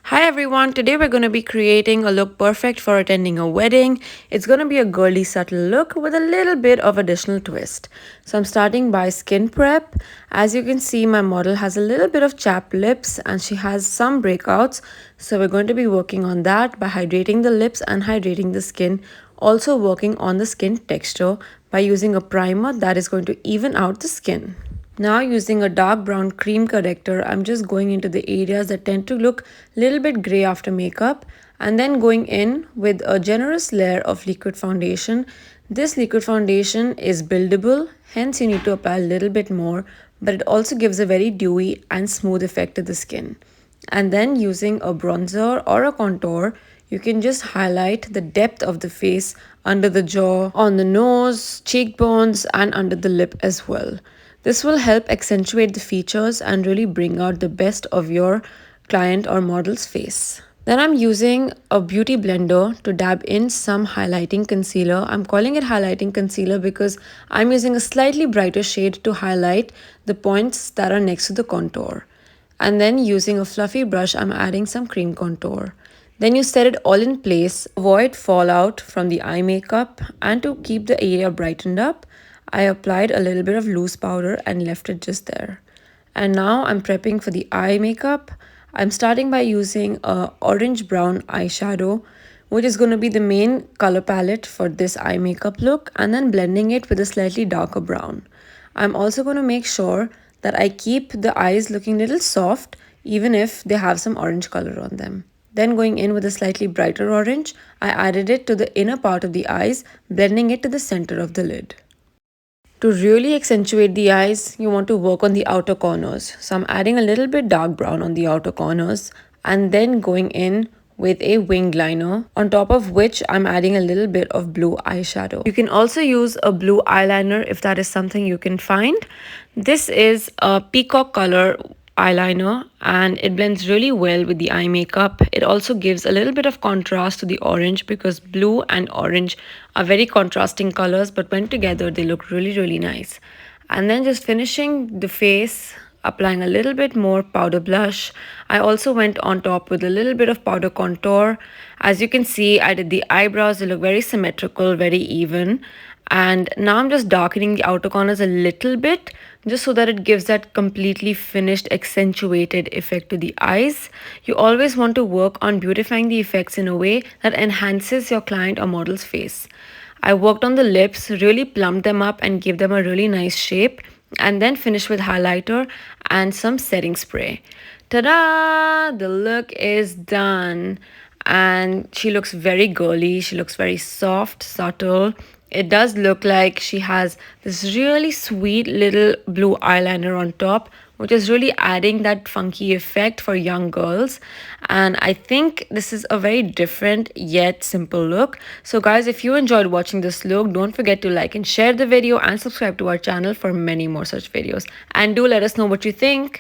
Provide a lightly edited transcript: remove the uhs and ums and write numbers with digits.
Hi everyone, today we're going to be creating a look perfect for attending a wedding. It's going to be a girly subtle look with a little bit of additional twist. So I'm starting by skin prep. As you can see, my model has a little bit of chapped lips and she has some breakouts. So we're going to be working on that by hydrating the lips and hydrating the skin. Also working on the skin texture by using a primer that is going to even out the skin. Now using a dark brown cream corrector, I'm just going into the areas that tend to look a little bit gray after makeup and then going in with a generous layer of liquid foundation. This liquid foundation is buildable, hence you need to apply a little bit more, but it also gives a very dewy and smooth effect to the skin. And then using a bronzer or a contour, you can just highlight the depth of the face under the jaw, on the nose, cheekbones, and under the lip as well. This will help accentuate the features and really bring out the best of your client or model's face. Then I'm using a beauty blender to dab in some highlighting concealer. I'm calling it highlighting concealer because I'm using a slightly brighter shade to highlight the points that are next to the contour. And then using a fluffy brush, I'm adding some cream contour. Then you set it all in place, avoid fallout from the eye makeup, and to keep the area brightened up, I applied a little bit of loose powder and left it just there. And now I'm prepping for the eye makeup. I'm starting by using a orange brown eyeshadow, which is going to be the main color palette for this eye makeup look, and then blending it with a slightly darker brown. I'm also going to make sure that I keep the eyes looking a little soft even if they have some orange color on them. Then going in with a slightly brighter orange, I added it to the inner part of the eyes, blending it to the center of the lid. To really accentuate the eyes, you want to work on the outer corners. So I'm adding a little bit dark brown on the outer corners and then going in with a winged liner, on top of which I'm adding a little bit of blue eyeshadow. You can also use a blue eyeliner if that is something you can find. This is a peacock color eyeliner and it blends really well with the eye makeup. It also gives a little bit of contrast to the orange because blue and orange are very contrasting colors, but when together they look really nice. And then just finishing the face, applying a little bit more powder blush. I also went on top with a little bit of powder contour. As you can see, I did the eyebrows. They look very symmetrical, very even. And now I'm just darkening the outer corners a little bit just so that it gives that completely finished accentuated effect to the eyes. You always want to work on beautifying the effects in a way that enhances your client or model's face. I worked on the lips, really plumped them up and gave them a really nice shape, and then finished with highlighter and some setting spray. Ta-da! The look is done and she looks very girly. She looks very soft, subtle. It does look like she has this really sweet little blue eyeliner on top, which is really adding that funky effect for young girls. And I think this is a very different yet simple look. So guys, if you enjoyed watching this look, don't forget to like and share the video and subscribe to our channel for many more such videos. And do let us know what you think.